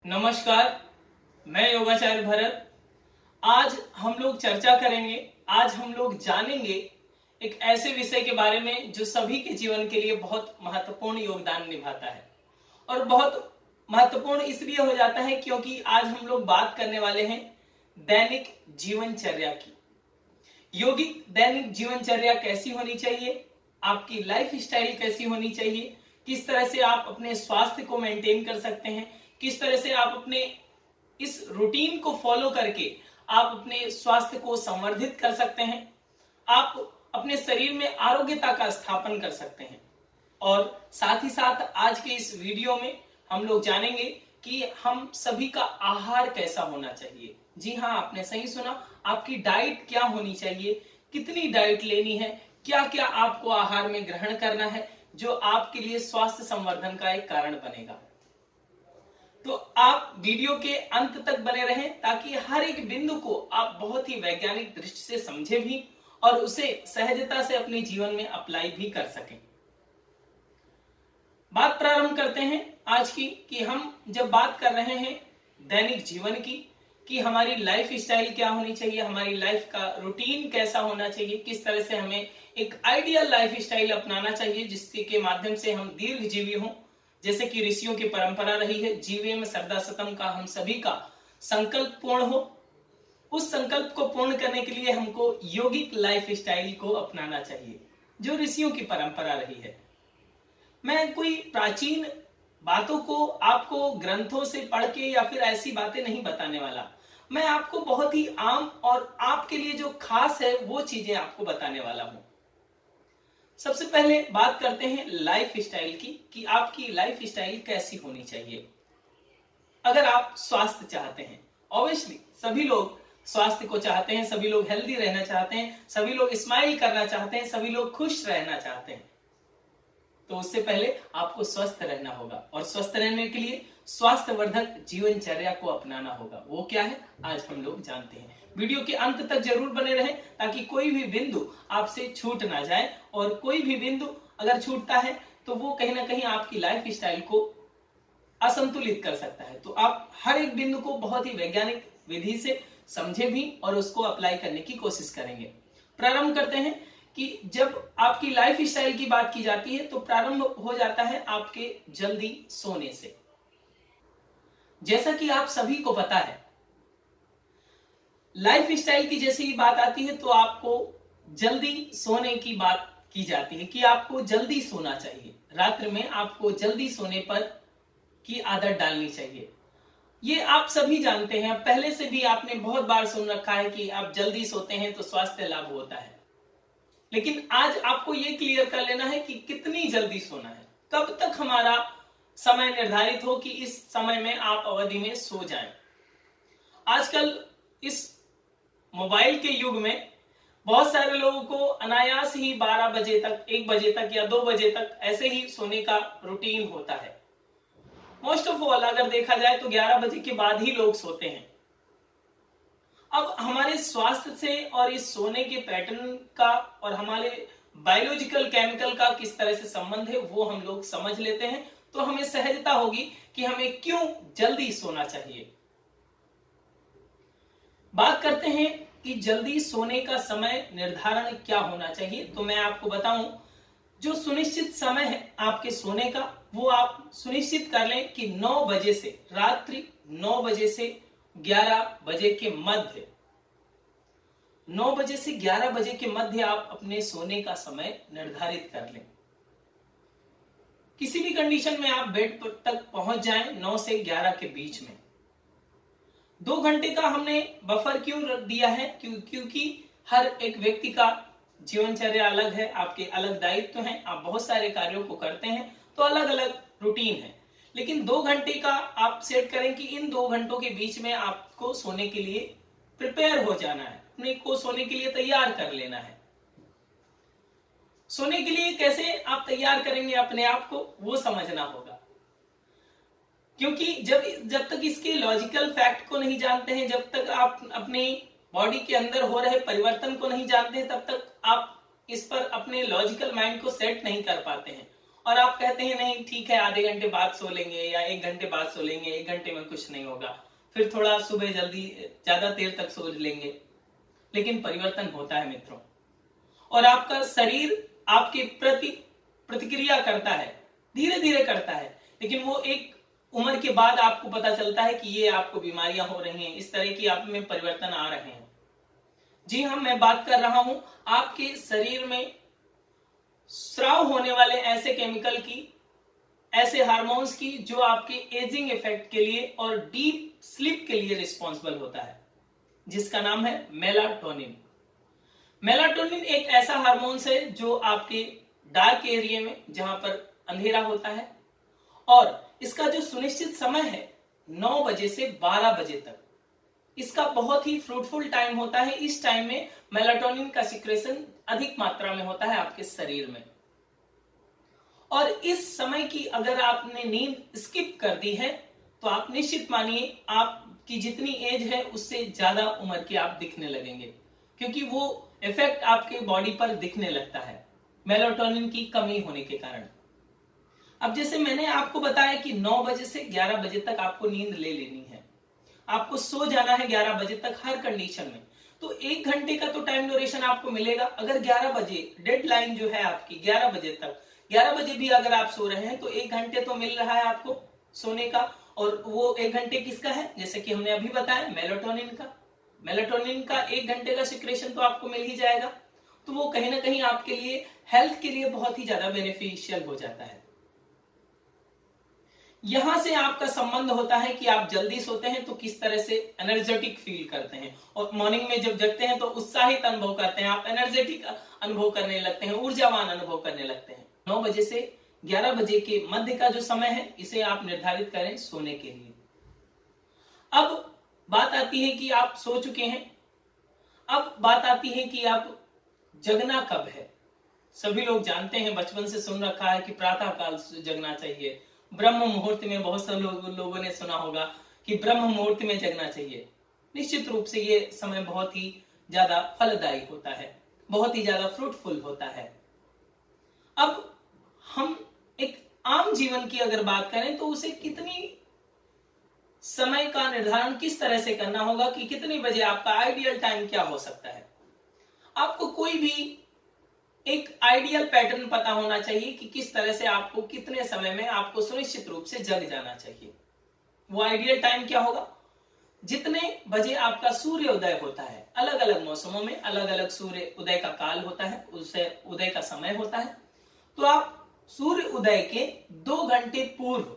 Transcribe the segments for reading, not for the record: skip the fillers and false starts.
नमस्कार, मैं योगाचार्य भरत। आज हम लोग चर्चा करेंगे, आज हम लोग जानेंगे एक ऐसे विषय के बारे में जो सभी के जीवन के लिए बहुत महत्वपूर्ण योगदान निभाता है। और बहुत महत्वपूर्ण इसलिए हो जाता है क्योंकि आज हम लोग बात करने वाले हैं दैनिक जीवनचर्या की। यौगिक दैनिक जीवनचर्या कैसी होनी चाहिए, आपकी लाइफ स्टाइल कैसी होनी चाहिए, किस तरह से आप अपने स्वास्थ्य को मेंटेन कर सकते हैं, किस तरह से आप अपने इस रूटीन को फॉलो करके आप अपने स्वास्थ्य को संवर्धित कर सकते हैं, आप अपने शरीर में आरोग्यता का स्थापन कर सकते हैं। और साथ ही साथ आज के इस वीडियो में हम लोग जानेंगे कि हम सभी का आहार कैसा होना चाहिए। जी हाँ, आपने सही सुना, आपकी डाइट क्या होनी चाहिए, कितनी डाइट लेनी है, क्या क्या आपको आहार में ग्रहण करना है जो आपके लिए स्वास्थ्य संवर्धन का एक कारण बनेगा। तो आप वीडियो के अंत तक बने रहें ताकि हर एक बिंदु को आप बहुत ही वैज्ञानिक दृष्टि से समझे भी और उसे सहजता से अपने जीवन में अप्लाई भी कर सकें। बात प्रारंभ करते हैं आज की कि हम जब बात कर रहे हैं दैनिक जीवन की कि हमारी लाइफ स्टाइल क्या होनी चाहिए, हमारी लाइफ का रूटीन कैसा होना चाहिए, किस तरह से हमें एक आइडियल लाइफ स्टाइल अपनाना चाहिए जिसके के माध्यम से हम दीर्घजीवी हों। जैसे कि ऋषियों की परंपरा रही है, जीवेम सर्वदा शतम का हम सभी का संकल्प पूर्ण हो। उस संकल्प को पूर्ण करने के लिए हमको यौगिक लाइफ स्टाइल को अपनाना चाहिए जो ऋषियों की परंपरा रही है। मैं कोई प्राचीन बातों को आपको ग्रंथों से पढ़ के या फिर ऐसी बातें नहीं बताने वाला, मैं आपको बहुत ही आम और आपके लिए जो खास है वो चीजें आपको बताने वाला हूं। सबसे पहले बात करते हैं लाइफ स्टाइल की कि आपकी लाइफ स्टाइल कैसी होनी चाहिए। अगर आप स्वास्थ्य चाहते हैं, ऑब्वियसली सभी लोग स्वास्थ्य को चाहते हैं, सभी लोग हेल्दी रहना चाहते हैं, सभी लोग स्माइल करना चाहते हैं, सभी लोग खुश रहना चाहते हैं। तो उससे पहले आपको स्वस्थ रहना होगा और स्वस्थ रहने के लिए स्वास्थ्यवर्धक जीवनचर्या को अपनाना होगा। वो क्या है आज हम लोग जानते हैं। वीडियो के अंत तक जरूर बने रहें ताकि कोई भी बिंदु आपसे छूट ना जाए, और कोई भी बिंदु अगर छूटता है तो वो कहीं ना कहीं आपकी लाइफ स्टाइल को असंतुलित कर सकता है। तो आप हर एक बिंदु को बहुत ही वैज्ञानिक विधि से समझे भी और उसको अप्लाई करने की कोशिश करेंगे। प्रारंभ करते हैं कि जब आपकी लाइफ स्टाइल की बात की जाती है तो प्रारंभ हो जाता है आपके जल्दी सोने से। जैसा कि आप सभी को पता है, लाइफ स्टाइल की जैसे ही बात आती है तो आपको जल्दी सोने की बात की जाती है कि आपको जल्दी सोना चाहिए। रात्रि में आपको जल्दी सोने पर की आदत डालनी चाहिए। ये आप सभी जानते हैं, पहले से भी आपने बहुत बार सुन रखा है कि आप जल्दी सोते हैं तो स्वास्थ्य लाभ होता है। लेकिन आज आपको ये क्लियर कर लेना है कि कितनी जल्दी सोना है, कब तक हमारा समय निर्धारित हो कि इस समय में आप अवधि में सो जाएं। आजकल इस मोबाइल के युग में बहुत सारे लोगों को अनायास ही 12 बजे तक, 1 बजे तक या 2 बजे तक ऐसे ही सोने का रूटीन होता है। मोस्ट ऑफ ऑल अगर देखा जाए तो 11 बजे के बाद ही लोग सोते हैं। अब हमारे स्वास्थ्य से और इस सोने के पैटर्न का और हमारे बायोलॉजिकल केमिकल का किस तरह से संबंध है वो हम लोग समझ लेते हैं तो हमें सहजता होगी कि हमें क्यों जल्दी सोना चाहिए। बात करते हैं कि जल्दी सोने का समय निर्धारण क्या होना चाहिए। तो मैं आपको बताऊं, जो सुनिश्चित समय है आपके सोने का वो आप सुनिश्चित कर लें कि 9 बजे से रात्रि 9 बजे से 11 बजे के मध्य, 9 बजे से 11 बजे के मध्य आप अपने सोने का समय निर्धारित कर लें। किसी भी कंडीशन में आप बेड तक पहुंच जाएं 9 से 11 के बीच में। 2 घंटे का हमने बफर क्यों दिया है? क्योंकि हर एक व्यक्ति का जीवनचर्या अलग है, आपके अलग दायित्व हैं, आप बहुत सारे कार्यों को करते हैं तो अलग अलग रूटीन है। लेकिन 2 घंटे का आप सेट करें कि इन 2 घंटों के बीच में आपको सोने के लिए प्रिपेयर हो जाना है, अपने को सोने के लिए तैयार कर लेना है। सोने के लिए कैसे आप तैयार करेंगे अपने आप को वो समझना होगा, क्योंकि जब तक इसके लॉजिकल फैक्ट को नहीं जानते हैं, जब तक आप अपनी बॉडी के अंदर हो रहे परिवर्तन को नहीं जानते हैं, तब तक आप इस पर अपने लॉजिकल माइंड को सेट नहीं कर पाते हैं। और आप कहते हैं नहीं ठीक है, आधे घंटे बाद सो लेंगे या 1 घंटे बाद सो लेंगे, 1 घंटे में कुछ नहीं होगा, फिर थोड़ा सुबह जल्दी ज्यादा देर तक सो लेंगे। लेकिन परिवर्तन होता है मित्रों, और आपका शरीर आपके प्रति प्रतिक्रिया करता है, धीरे धीरे करता है, लेकिन वो एक उम्र के बाद आपको पता चलता है कि ये आपको बीमारियां हो रही हैं, इस तरह की आप में परिवर्तन आ रहे हैं। जी हाँ, मैं बात कर रहा हूं आपके शरीर में स्राव होने वाले ऐसे केमिकल की, ऐसे हार्मोन्स की जो आपके एजिंग इफेक्ट के लिए और डीप स्लीप के लिए रिस्पॉन्सिबल होता है, जिसका नाम है मेलाटोनिन। मेलाटोनिन एक ऐसा हार्मोन्स है जो आपके डार्क एरिया में, जहां पर अंधेरा होता है, और इसका जो सुनिश्चित समय है 9 बजे से 12 बजे तक, इसका बहुत ही फ्रूटफुल टाइम होता है। इस टाइम में मेलाटोनिन का सिक्रेशन अधिक मात्रा में होता है आपके शरीर में, और इस समय की अगर आपने नींद स्किप कर दी है तो आप निश्चित मानिए आपकी जितनी एज है उससे ज्यादा उम्र के आप दिखने लगेंगे, क्योंकि वो इफेक्ट आपके बॉडी पर दिखने लगता है मेलाटोनिन की कमी होने के कारण। अब जैसे मैंने आपको बताया कि 9 बजे से 11 बजे तक आपको नींद ले लेनी है, आपको सो जाना है 11 बजे तक हर कंडीशन में, तो 1 घंटे का तो टाइम ड्यूरेशन आपको मिलेगा। अगर 11 बजे डेडलाइन जो है आपकी 11 बजे तक, 11 बजे भी अगर आप सो रहे हैं तो 1 घंटे तो मिल रहा है आपको सोने का, और वो 1 घंटे किसका है, जैसे कि हमने अभी बताया मेलाटोनिन का। मेलाटोनिन का 1 घंटे का सिक्रेशन तो आपको मिल ही जाएगा, तो वो कहीं ना कहीं आपके लिए हेल्थ के लिए बहुत ही ज्यादा बेनिफिशियल हो जाता है। यहां से आपका संबंध होता है कि आप जल्दी सोते हैं तो किस तरह से एनर्जेटिक फील करते हैं, और मॉर्निंग में जब जगते हैं तो उत्साहित अनुभव करते हैं, आप एनर्जेटिक अनुभव करने लगते हैं, ऊर्जावान अनुभव करने लगते हैं। 9 बजे से 11 बजे के मध्य का जो समय है इसे आप निर्धारित करें सोने के लिए। अब बात आती है कि आप सो चुके हैं, अब बात आती है कि आप जगना कब है। सभी लोग जानते हैं, बचपन से सुन रखा है कि प्रातः काल जगना चाहिए, ब्रह्म मुहूर्त में, बहुत सारे लोगों ने सुना होगा कि ब्रह्म मुहूर्त में जगना चाहिए। निश्चित रूप से ये समय बहुत ही ज्यादा फलदायी होता है, बहुत ही ज्यादा फ्रूटफुल होता है। अब हम एक आम जीवन की अगर बात करें तो उसे कितनी समय का निर्धारण किस तरह से करना होगा कि कितने बजे आपका आइडियल टाइम क्या हो सकता है। आपको कोई भी एक आइडियल पैटर्न पता होना चाहिए कि किस तरह से आपको कितने समय में आपको सुनिश्चित रूप से जग जाना चाहिए। वो आइडियल टाइम क्या होगा, जितने बजे आपका सूर्य उदय होता है, अलग अलग मौसमों में अलग अलग सूर्य उदय का काल होता है, उससे उदय का समय होता है, तो आप सूर्य उदय के 2 घंटे पूर्व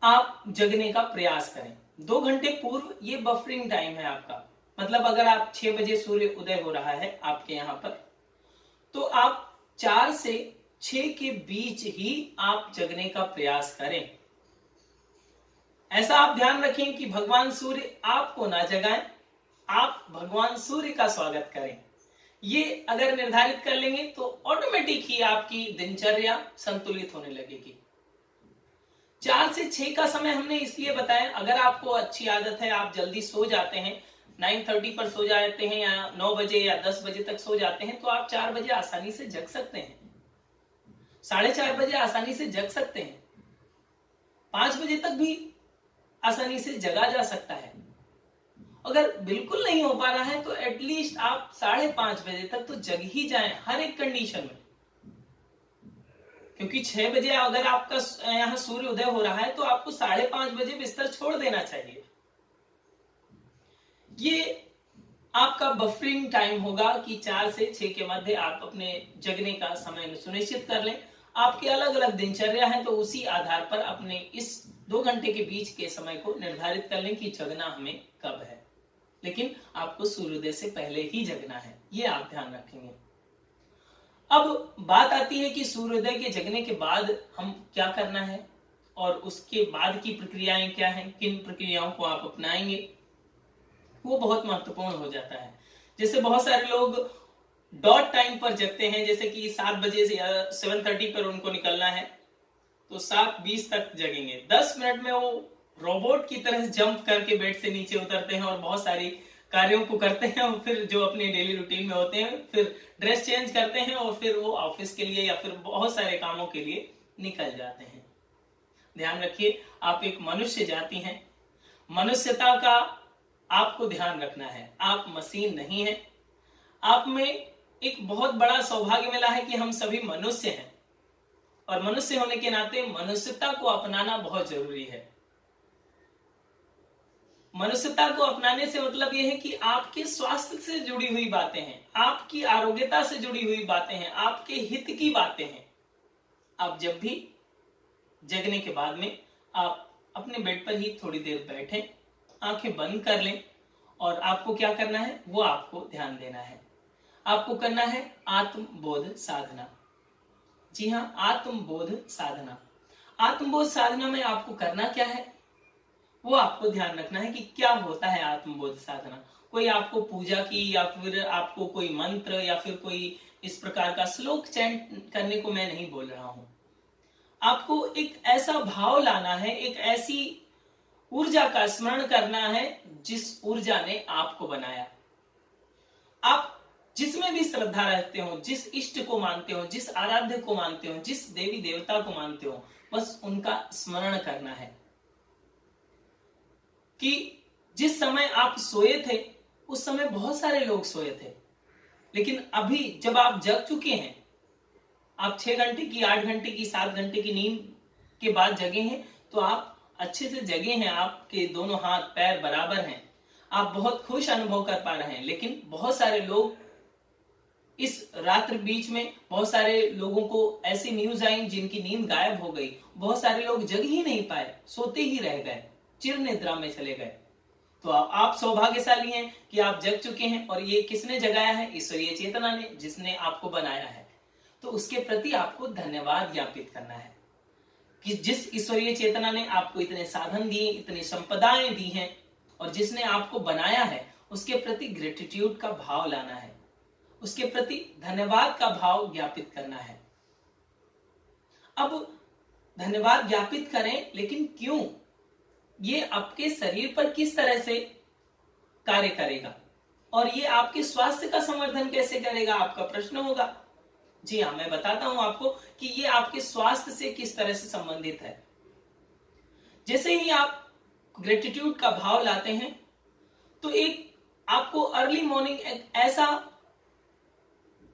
आप जगने का प्रयास करें। 2 घंटे पूर्व ये बफरिंग टाइम है आपका, मतलब अगर आप 6 बजे सूर्य उदय हो रहा है आपके यहां पर, तो आप 4 से 6 के बीच ही आप जगने का प्रयास करें। ऐसा आप ध्यान रखें कि भगवान सूर्य आपको ना जगाएं, आप भगवान सूर्य का स्वागत करें। ये अगर निर्धारित कर लेंगे तो ऑटोमेटिक ही आपकी दिनचर्या संतुलित होने लगेगी। 4 से 6 का समय हमने इसलिए बताया, अगर आपको अच्छी आदत है, आप जल्दी सो जाते हैं, 9:30 पर सो जाते हैं या 9 बजे या 10 बजे तक सो जाते हैं, तो आप 4 बजे आसानी से जग सकते हैं, 4:30 बजे आसानी से जग सकते हैं, 5 बजे तक भी आसानी से जगा जा सकता है। अगर बिल्कुल नहीं हो पा रहा है तो एटलीस्ट आप 5:30 बजे तक तो जग ही जाएं हर एक कंडीशन में, क्योंकि 6 बजे अगर आपका यहाँ सूर्य उदय हो रहा है तो आपको 5:30 बजे बिस्तर छोड़ देना चाहिए। ये आपका बफरिंग टाइम होगा कि 4 से 6 के मध्य आप अपने जगने का समय सुनिश्चित कर लें। आपके अलग अलग दिनचर्या है तो उसी आधार पर अपने इस 2 घंटे के बीच के समय को निर्धारित कर लें कि जगना हमें कब है, लेकिन आपको सूर्योदय से पहले ही जगना है, ये आप ध्यान रखेंगे। अब बात आती है कि सूर्योदय के जगने के बाद हम क्या करना है और उसके बाद की प्रक्रियाएं क्या हैं, किन प्रक्रियाओं को आप अपनाएंगे, वो बहुत महत्वपूर्ण हो जाता है। जैसे बहुत सारे लोग डॉट टाइम पर जगते हैं, जैसे कि 7 बजे से 7:30 पर उनको निकलना है तो 7:20 तक जगेंगे। 10 मिनट में वो रोबोट की तरह जंप करके बेड से नीचे उतरते हैं और बहुत सारी कार्यों को करते हैं और फिर जो अपने डेली रूटीन में होते हैं फिर ड्रेस चेंज करते हैं और फिर वो ऑफिस के लिए या फिर बहुत सारे कामों के लिए निकल जाते हैं। ध्यान रखिए, आप एक मनुष्य जाति हैं। मनुष्यता का आपको ध्यान रखना है। आप मशीन नहीं है। आप में एक बहुत बड़ा सौभाग्य मिला है कि हम सभी मनुष्य हैं और मनुष्य होने के नाते मनुष्यता को अपनाना बहुत जरूरी है। मनुष्यता को अपनाने से मतलब यह है कि आपके स्वास्थ्य से जुड़ी हुई बातें हैं, आपकी आरोग्यता से जुड़ी हुई बातें हैं, आपके हित की बातें हैं। आप जब भी जगने के बाद में आप अपने बेड पर ही थोड़ी देर बैठें, आंखें बंद कर लें और आपको क्या करना है वो आपको ध्यान देना है। आपको करना है आत्मबोध साधना। जी हाँ, आत्मबोध साधना। आत्मबोध साधना में आपको करना क्या है वो आपको ध्यान रखना है कि क्या होता है आत्मबोध साधना। कोई आपको पूजा की या फिर आपको कोई मंत्र या फिर कोई इस प्रकार का श्लोक चैंट करने को मैं नहीं बोल रहा हूं। आपको एक ऐसा भाव लाना है, एक ऐसी ऊर्जा का स्मरण करना है जिस ऊर्जा ने आपको बनाया। आप जिसमें भी श्रद्धा रखते हो, जिस इष्ट को मानते हो, जिस आराध्य को मानते हो, जिस देवी देवता को मानते हो, बस उनका स्मरण करना है कि जिस समय आप सोए थे उस समय बहुत सारे लोग सोए थे, लेकिन अभी जब आप जग चुके हैं, आप 6 घंटे की, 8 घंटे की, 7 घंटे की नींद के बाद जगे हैं, तो आप अच्छे से जगे हैं, आपके दोनों हाथ पैर बराबर हैं, आप बहुत खुश अनुभव कर पा रहे हैं। लेकिन बहुत सारे लोग इस रात्रि बीच में, बहुत सारे लोगों को ऐसी न्यूज आई जिनकी नींद गायब हो गई। बहुत सारे लोग जग ही नहीं पाए, सोते ही रह गए, चिर निद्रा में चले गए। तो आप सौभाग्यशाली हैं कि आप जग चुके हैं। और ये किसने जगाया है? ईश्वरीय चेतना ने, जिसने आपको बनाया है। तो उसके प्रति आपको धन्यवाद ज्ञापित करना है कि जिस ईश्वरीय चेतना ने आपको इतने साधन दिए, इतनी संपदाएं दी हैं और जिसने आपको बनाया है, उसके प्रति ग्रेटिट्यूड का भाव लाना है, उसके प्रति धन्यवाद का भाव ज्ञापित करना है। अब धन्यवाद ज्ञापित करें, लेकिन क्यों? ये आपके शरीर पर किस तरह से कार्य करेगा और ये आपके स्वास्थ्य का संवर्धन कैसे करेगा, आपका प्रश्न होगा। जी हाँ, मैं बताता हूं आपको कि ये आपके स्वास्थ्य से किस तरह से संबंधित है। जैसे ही आप ग्रेटिट्यूड का भाव लाते हैं तो एक आपको अर्ली मॉर्निंग एक ऐसा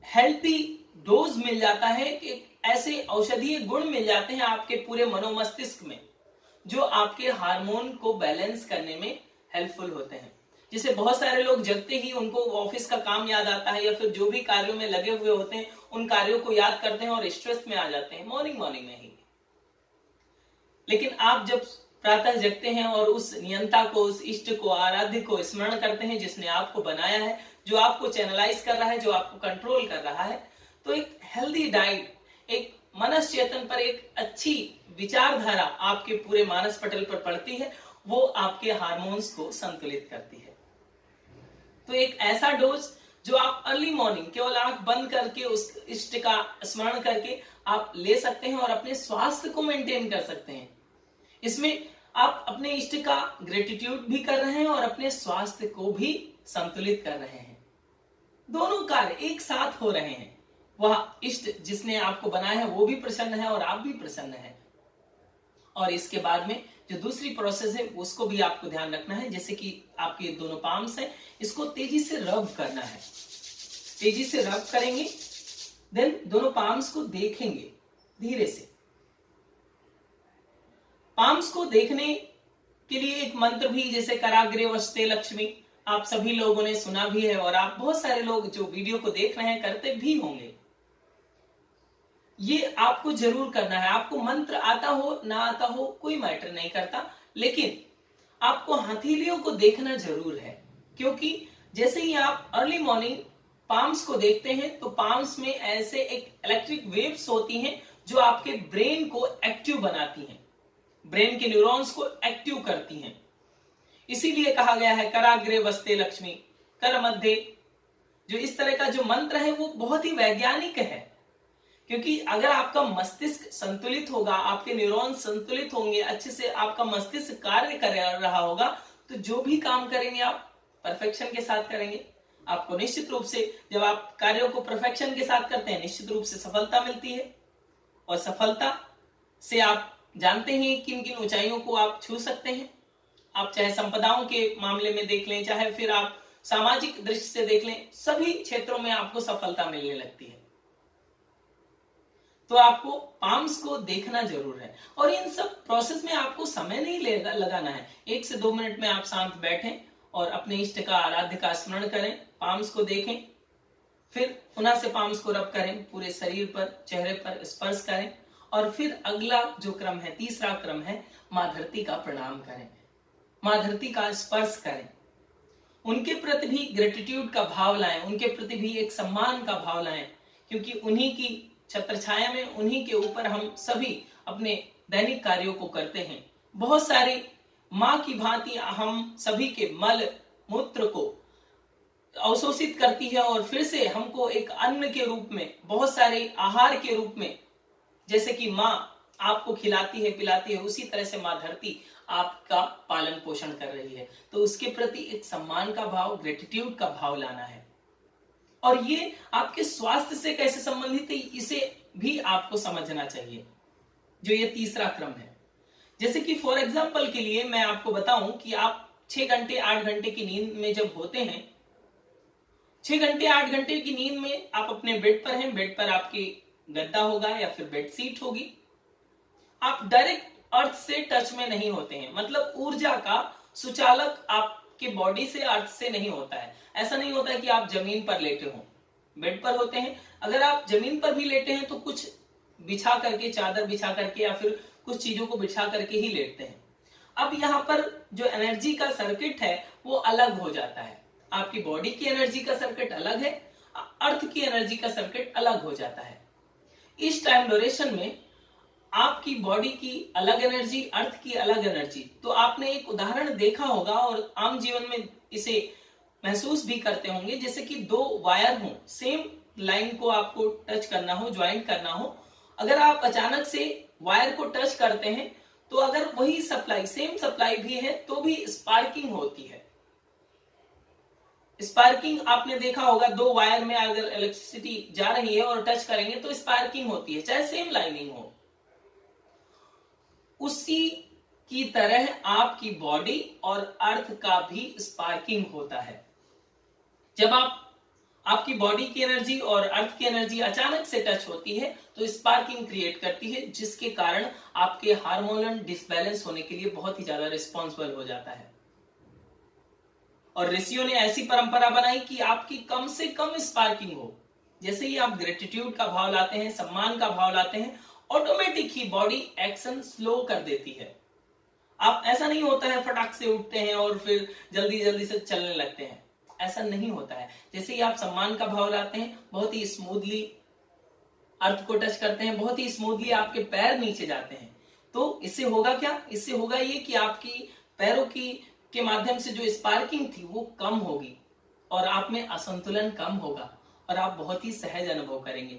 हेल्थी डोज मिल जाता है, एक ऐसे औषधीय गुण मिल जाते हैं आपके पूरे मनोमस्तिष्क में, जो आपके हार्मोन को बैलेंस करने में हेल्पफुल होते हैं। जैसे बहुत सारे लोग जगते ही उनको ऑफिस का काम याद आता है या फिर जो भी कार्यों में लगे हुए होते हैं उन कार्यों को याद करते हैं और स्ट्रेस में आ जाते हैं मॉर्निंग में ही। लेकिन आप जब प्रातः जगते हैं और उस नियंता को, उस इष्ट को, आराध्य को स्मरण करते हैं जिसने आपको बनाया है, जो आपको चैनलाइज कर रहा है, जो आपको कंट्रोल कर रहा है, तो एक हेल्दी डाइट, एक मनस चेतन पर एक अच्छी विचारधारा आपके पूरे मानस पटल पर पड़ती है, वो आपके हार्मोन्स को संतुलित करती है। तो एक ऐसा डोज जो आप अर्ली मॉर्निंग केवल आंख बंद करके उस इष्ट का स्मरण करके आप ले सकते हैं और अपने स्वास्थ्य को मेंटेन कर सकते हैं। इसमें आप अपने इष्ट का ग्रेटिट्यूड भी कर रहे हैं और अपने स्वास्थ्य को भी संतुलित कर रहे हैं। दोनों कार्य एक साथ हो रहे हैं। वह इष्ट जिसने आपको बनाया है वो भी प्रसन्न है और आप भी प्रसन्न हैं। और इसके बाद में जो दूसरी प्रोसेस है उसको भी आपको ध्यान रखना है। जैसे कि आपके दोनों पाम्स हैं, इसको तेजी से रब करना है। तेजी से रब करेंगे, देन दोनों पाम्स को देखेंगे धीरे से। पाम्स को देखने के लिए एक मंत्र भी, जैसे कराग्रे वसते लक्ष्मी, आप सभी लोगों ने सुना भी है और आप बहुत सारे लोग जो वीडियो को देख रहे हैं करते भी होंगे। ये आपको जरूर करना है। आपको मंत्र आता हो ना आता हो कोई मैटर नहीं करता, लेकिन आपको हथेलियों को देखना जरूर है। क्योंकि जैसे ही आप अर्ली मॉर्निंग पाम्स को देखते हैं तो पाम्स में ऐसे एक इलेक्ट्रिक वेव्स होती हैं जो आपके ब्रेन को एक्टिव बनाती हैं, ब्रेन के न्यूरॉन्स को एक्टिव करती हैं। इसीलिए कहा गया है कराग्रे वसते लक्ष्मी, कर मध्य। जो इस तरह का जो मंत्र है वो बहुत ही वैज्ञानिक है, क्योंकि अगर आपका मस्तिष्क संतुलित होगा, आपके न्यूरॉन्स संतुलित होंगे, अच्छे से आपका मस्तिष्क कार्य कर रहा होगा, तो जो भी काम करेंगे आप परफेक्शन के साथ करेंगे। आपको निश्चित रूप से जब आप कार्यों को परफेक्शन के साथ करते हैं, निश्चित रूप से सफलता मिलती है, और सफलता से आप जानते हैं किन किन ऊंचाइयों को आप छू सकते हैं। आप चाहे संपदाओं के मामले में देख लें, चाहे फिर आप सामाजिक दृष्टि से देख लें, सभी क्षेत्रों में आपको सफलता मिलने लगती है। तो आपको पाम्स को देखना जरूर है, और इन सब प्रोसेस में आपको समय नहीं लगाना है। 1 से 2 मिनट में आप शांत बैठें और अपने इष्ट का, आराध्य का स्मरण करें, पाम्स को देखें, फिर पुनः से पाम्स को रब करें, पूरे शरीर पर, चेहरे पर स्पर्श करें, और फिर अगला जो क्रम है, तीसरा क्रम है, मां धरती का प्रणाम करें, मां धरती का स्पर्श करें, उनके प्रति भी ग्रेटिट्यूड का भाव लाएं, उनके प्रति भी एक सम्मान का भाव लाएं, क्योंकि उन्हीं की छत्र छाया में, उन्हीं के ऊपर हम सभी अपने दैनिक कार्यों को करते हैं। बहुत सारी मां की भांति हम सभी के मल मूत्र को अवशोषित करती है, और फिर से हमको एक अन्न के रूप में, बहुत सारे आहार के रूप में, जैसे कि मां आपको खिलाती है, पिलाती है, उसी तरह से मां धरती आपका पालन पोषण कर रही है। तो उसके प्रति एक सम्मान का भाव, ग्रेटिट्यूड का भाव लाना है। और ये आपके स्वास्थ्य से कैसे संबंधित है, इसे भी आपको समझना चाहिए, जो ये तीसरा क्रम है। जैसे कि फॉर एग्जांपल के लिए मैं आपको बताऊं कि आप 6 घंटे 8 घंटे की नींद में जब होते हैं, 6 घंटे 8 घंटे की नींद में आप अपने बेड पर हैं, बेड पर आपकी गद्दा होगा या फिर बेडशीट होगी, आप डायरेक्ट अर्थ से टच में नहीं होते हैं, मतलब ऊर्जा का सुचालक आपके बॉडी से, अर्थ से नहीं होता है। ऐसा नहीं होता है कि आप जमीन पर लेटे हो, बेड पर होते हैं। अगर आप जमीन पर भी लेटे हैं तो कुछ बिछा करके, चादर बिछा करके या फिर कुछ चीजों को बिछा करके ही लेटते हैं। अब यहाँ पर जो एनर्जी का सर्किट है वो अलग हो जाता है। आपकी बॉडी की एनर्जी का सर्किट अलग है, अर्थ की एनर्जी का सर्किट अलग हो जाता है। इस टाइम ड्यूरेशन में आपकी बॉडी की अलग एनर्जी, अर्थ की अलग एनर्जी। तो आपने एक उदाहरण देखा होगा और आम जीवन में इसे महसूस भी करते होंगे, जैसे कि 2 वायर हो, सेम लाइन को आपको टच करना हो, ज्वाइंट करना हो, अगर आप अचानक से वायर को टच करते हैं तो अगर वही सप्लाई, सेम सप्लाई भी है तो भी स्पार्किंग होती है। स्पार्किंग आपने देखा होगा, 2 वायर में अगर इलेक्ट्रिसिटी जा रही है और टच करेंगे तो स्पार्किंग होती है, चाहे सेम लाइनिंग हो। उसी की तरह आपकी बॉडी और अर्थ का भी स्पार्किंग होता है। जब आपकी बॉडी की एनर्जी और अर्थ की एनर्जी अचानक से टच होती है तो स्पार्किंग क्रिएट करती है, जिसके कारण आपके हार्मोनल डिसबैलेंस होने के लिए बहुत ही ज्यादा रिस्पॉन्सिबल हो जाता है। और ऋषियों ने ऐसी परंपरा बनाई कि आपकी कम से कम स्पार्किंग हो। जैसे ही आप ग्रेटिट्यूड का भाव लाते हैं, सम्मान का भाव लाते हैं, ऑटोमेटिक ही बॉडी एक्शन स्लो कर देती है। आप, ऐसा नहीं होता है फटाक से उठते हैं और फिर जल्दी जल्दी से चलने लगते हैं, ऐसा नहीं होता है। जैसे ही आप सम्मान का भाव लाते हैं, बहुत ही स्मूथली अर्थ को टच करते हैं, बहुत ही स्मूथली आपके पैर नीचे जाते हैं, तो इससे होगा क्या? इससे होगा ये कि आपकी पैरों की के माध्यम से जो स्पार्किंग थी वो कम होगी और आप में असंतुलन कम होगा और आप बहुत ही सहज अनुभव करेंगे।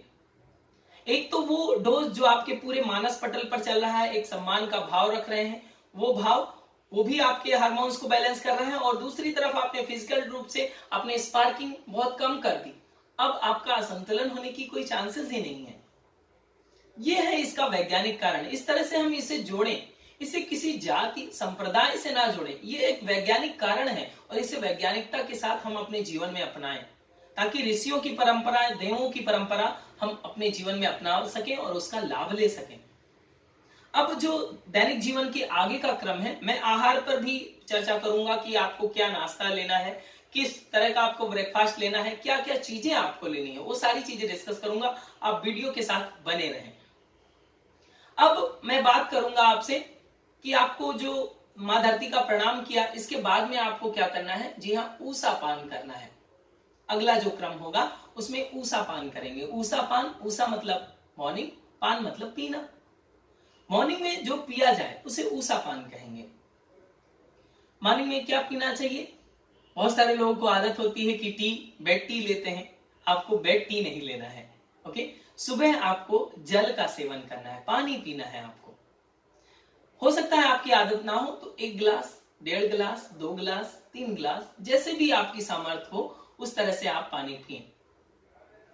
एक तो वो डोज जो आपके पूरे मानस पटल पर चल रहा है, एक सम्मान का भाव रख रहे हैं, वो भाव वो भी आपके हार्मोन्स को बैलेंस कर रहा है, और दूसरी तरफ आपने फिजिकल रूप से अपने स्पार्किंग बहुत कम कर दी। अब आपका असंतुलन होने की कोई चांसेस ही नहीं है। ये है इसका वैज्ञानिक कारण। इस तरह से हम इसे जोड़ें, इसे किसी जाति संप्रदाय से ना जोड़ें, ये एक वैज्ञानिक कारण है और इसे वैज्ञानिकता के साथ हम अपने जीवन में अपनाएं, ताकि ऋषियों की परंपरा, देवों की परंपरा हम अपने जीवन में अपना सकें और उसका लाभ ले सकें। अब जो दैनिक जीवन के आगे का क्रम है, मैं आहार पर भी चर्चा करूंगा कि आपको क्या नाश्ता लेना है, किस तरह का आपको ब्रेकफास्ट लेना है, क्या क्या चीजें आपको लेनी है, वो सारी चीजें डिस्कस करूंगा। आप वीडियो के साथ बने रहें। अब मैं बात करूंगा आपसे कि आपको जो मां धरती का प्रणाम किया, इसके बाद में आपको क्या करना है। जी हाँ, ऊषा पान करना है। अगला जो क्रम होगा उसमें ऊषा पान करेंगे। ऊषा पान, ऊषा मतलब मॉर्निंग, पान मतलब पीना। मॉर्निंग में जो पिया जाए उसे ऊषा पान कहेंगे। मॉर्निंग में क्या पीना चाहिए? बहुत सारे लोगों को आदत होती है कि टी, बेड टी लेते हैं। आपको बेड टी नहीं लेना है। ओके, सुबह आपको जल का सेवन करना है, पानी पीना है आपको। हो सकता है आपकी आदत ना हो तो 1 गिलास 1.5 गिलास, 2 गिलास, 3 गिलास, जैसे भी आपकी सामर्थ्य हो उस तरह से आप पानी पिए।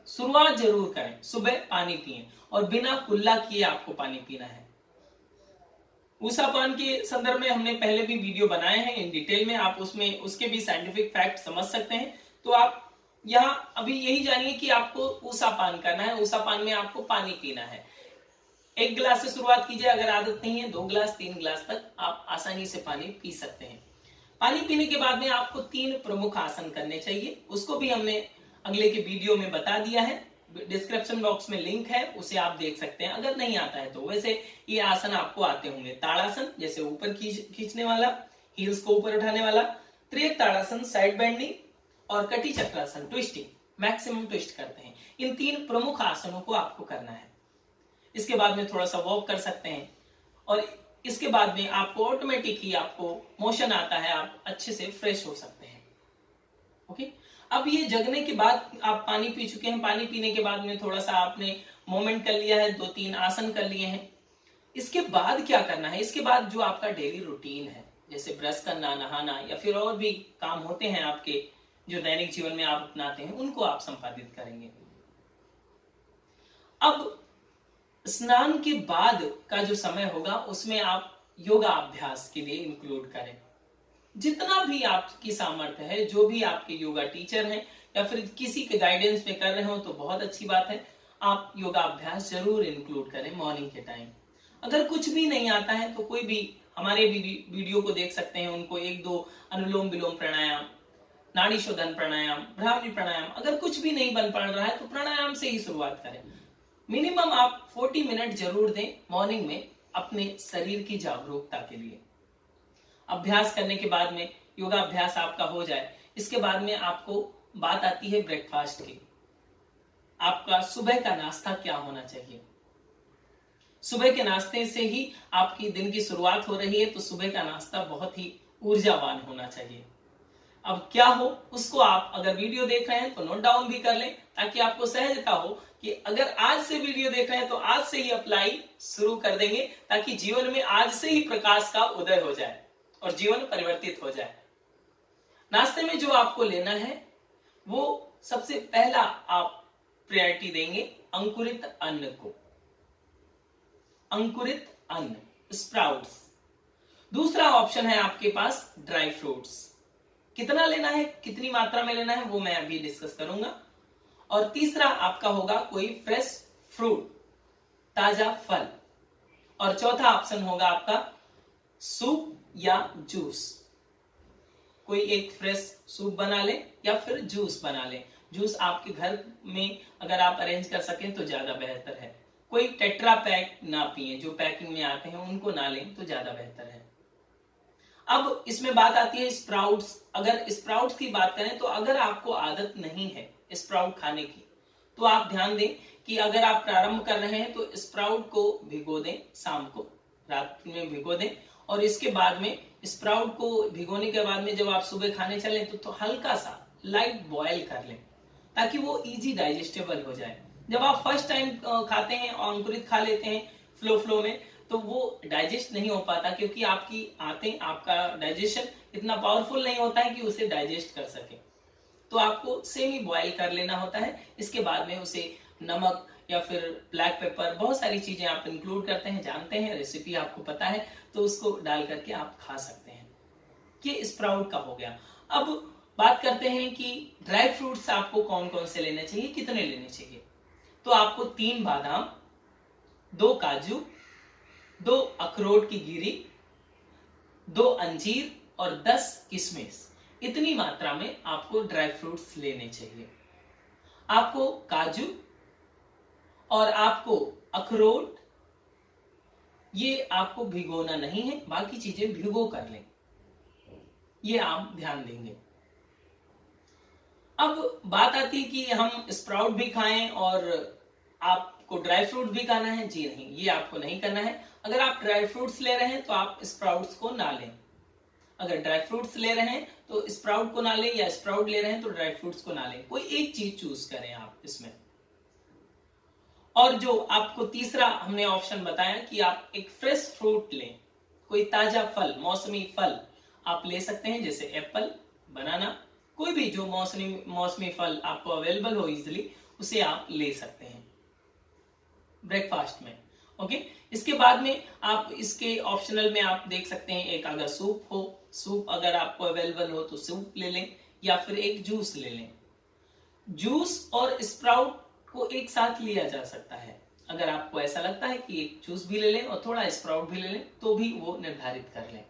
शुरुआत जरूर करें, सुबह पानी पिए और बिना कुल्ला किए आपको पानी पीना है। ऊसापान के संदर्भ में हमने पहले भी वीडियो बनाए हैं इन डिटेल में, आप उसमें उसके भी साइंटिफिक फैक्ट समझ सकते हैं। तो आप यहाँ अभी यही जानिए कि आपको ऊसापान करना है, ऊसापान में आपको पानी पीना है। 1 गिलास से शुरुआत कीजिए, अगर आदत नहीं है 2 गिलास 3 गिलास तक आप आसानी से पानी पी सकते हैं। पानी पीने के बाद में आपको 3 प्रमुख आसन करने चाहिए, उसको भी हमने अगले के वीडियो में बता दिया है, डिस्क्रिप्शन बॉक्स में लिंक है, उसे आप देख सकते हैं अगर नहीं आता है तो। वैसे ये आसन आपको आते होंगे। ताड़ासन जैसे ऊपर खींचने वाला, हील्स को ऊपर उठाने वाला, त्रियक ताड़ासन साइड बेंडिंग, और कटी चक्रासन ट्विस्टिंग, मैक्सिमम ट्विस्ट करते हैं। इन 3 प्रमुख आसनों को आपको करना है। इसके बाद में थोड़ा सा वॉक कर सकते हैं और इसके बाद में आपको ऑटोमेटिक ही आपको मोशन आता है, आप अच्छे से फ्रेश हो सकते हैं। ओके, अब ये जगने के बाद आप पानी पी चुके हैं, पानी पीने के बाद में थोड़ा सा आपने मूवमेंट कर लिया है, 2-3 आसन कर लिए हैं। इसके बाद क्या करना है? इसके बाद जो आपका डेली रूटीन है, जैसे ब्रश करना, नहाना या फिर और भी काम होते हैं आपके जो दैनिक जीवन में आप अपनाते हैं, उनको आप संपादित करेंगे। अब स्नान के बाद का जो समय होगा उसमें आप योगा अभ्यास के लिए इंक्लूड करें। जितना भी आपकी सामर्थ्य है, जो भी आपके योगा टीचर हैं या फिर किसी के गाइडेंस में कर रहे हो तो बहुत अच्छी बात है, आप योगा अभ्यास जरूर इंक्लूड करें मॉर्निंग के टाइम। अगर कुछ भी नहीं आता है तो कोई भी हमारे वीडियो को देख सकते हैं, उनको 1-2 अनुलोम विलोम प्राणायाम, नाड़ी शोधन प्राणायाम, भ्रामरी प्राणायाम, अगर कुछ भी नहीं बन पा रहा है तो प्राणायाम से ही शुरुआत करें। मिनिमम आप 40 मिनट जरूर दें मॉर्निंग में अपने शरीर की जागरूकता के लिए। अभ्यास करने के बाद में योगा अभ्यास आपका हो जाए, इसके बाद में आपको बात आती है ब्रेकफास्ट की। आपका सुबह का नाश्ता क्या होना चाहिए? सुबह के नाश्ते से ही आपकी दिन की शुरुआत हो रही है, तो सुबह का नाश्ता बहुत ही ऊर्जावान होना चाहिए। अब क्या हो उसको आप अगर वीडियो देख रहे हैं तो नोट डाउन भी कर लें, ताकि आपको सहजता हो कि अगर आज से वीडियो देख रहे हैं तो आज से ही अप्लाई शुरू कर देंगे, ताकि जीवन में आज से ही प्रकाश का उदय हो जाए और जीवन परिवर्तित हो जाए। नाश्ते में जो आपको लेना है वो सबसे पहला आप प्रायोरिटी देंगे अंकुरित अन्न को, अंकुरित अन्न, स्प्राउट्स। दूसरा ऑप्शन है आपके पास ड्राई फ्रूट्स। कितना लेना है, कितनी मात्रा में लेना है वो मैं अभी डिस्कस करूंगा। और तीसरा आपका होगा कोई फ्रेश फ्रूट, ताजा फल। और चौथा ऑप्शन होगा आपका सूप या जूस। कोई एक फ्रेश सूप बना ले या फिर जूस बना ले। जूस आपके घर में अगर आप अरेंज कर सकें तो ज्यादा बेहतर है। कोई टेट्रा पैक ना पिए, जो पैकिंग में आते हैं उनको ना लें तो ज्यादा बेहतर है। अब इसमें बात आती है स्प्राउट्स। अगर स्प्राउट्स की बात करें तो अगर आपको आदत नहीं है स्प्राउट खाने की तो आप ध्यान दें कि अगर आप प्रारंभ कर रहे हैं तो स्प्राउट को भिगो दें, शाम को रात में भिगो दें, और इसके बाद में स्प्राउट को भिगोने के बाद में जब आप सुबह खाने चलें तो हल्का सा लाइट बॉयल कर लें, ताकि वो इजी डाइजेस्टेबल हो जाए। जब आप फर्स्ट टाइम खाते हैं और अंकुरित खा लेते हैं फ्लो में, तो वो डाइजेस्ट नहीं हो पाता, क्योंकि आपकी आंतें, आपका डाइजेशन इतना पावरफुल नहीं होता है कि उसे डाइजेस्ट कर सके। तो आपको सेमी बॉयल कर लेना होता है। इसके बाद में उसे नमक या फिर ब्लैक पेपर, बहुत सारी चीजें आप इंक्लूड करते हैं, जानते हैं, रेसिपी आपको पता है, तो उसको डाल करके आप खा सकते हैं। ये स्प्राउट का हो गया। अब बात करते हैं कि ड्राई फ्रूट्स आपको कौन कौन से लेने चाहिए, कितने लेने चाहिए। तो आपको 3 बादाम, 2 काजू, 2 अखरोट की गिरी, 2 अंजीर और 10 किशमिश, इतनी मात्रा में आपको ड्राई फ्रूट्स लेने चाहिए। आपको काजू और आपको अखरोट ये आपको भिगोना नहीं है, बाकी चीजें भिगो कर लें, ये आप ध्यान देंगे। अब बात आती है कि हम स्प्राउट भी खाएं और आपको ड्राई फ्रूट भी खाना है। जी नहीं, ये आपको नहीं करना है। अगर आप ड्राई फ्रूट्स ले रहे हैं तो आप स्प्राउट्स को ना लें। अगर ड्राई फ्रूट्स ले रहे हैं तो स्प्राउट को ना लें, या स्प्राउट ले रहे हैं तो ड्राई फ्रूट्स को ना लें। कोई एक चीज चूज करें आप इसमें। और जो आपको तीसरा हमने ऑप्शन बताया कि आप एक फ्रेश फ्रूट लें, कोई ताजा फल, मौसमी फल। आप ले सकते हैं, जैसे एप्पल, बनाना, कोई भी जो मौसमी फल आपको अवेलेबल हो इजिली, उसे आप ले सकते हैं ब्रेकफास्ट में। ओके, इसके बाद में आप इसके ऑप्शनल में आप देख सकते हैं, एक अगर सूप हो, सूप अगर आपको अवेलेबल हो तो सूप ले लें, या फिर एक जूस ले लें। जूस और स्प्राउट को एक साथ लिया जा सकता है। अगर आपको ऐसा लगता है कि एक जूस भी ले लें और थोड़ा स्प्राउट भी ले लें तो भी वो निर्धारित कर लें।